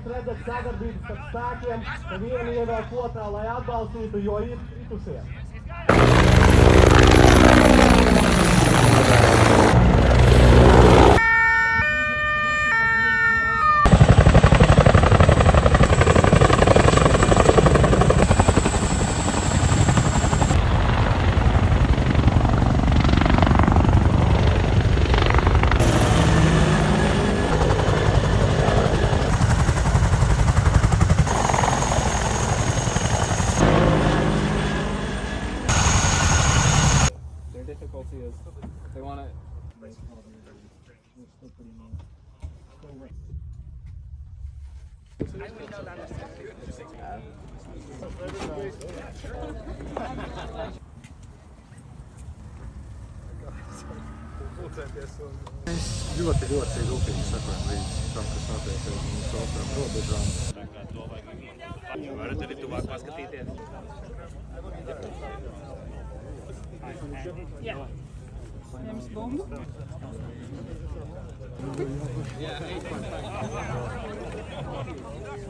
jūs redzat sadarbības starp spēkiem, ka vieni ievelk otrā, lai atbalstītu, jo ir kritušie. Difficulty is they want to. Mēs ļoti rūpīgi sekojam līdz tam, kas notiek uz mūsu otrām robežām. Varat arī tuvāk paskatīties? Jā. Ņems bumbu. Jā, 8.5.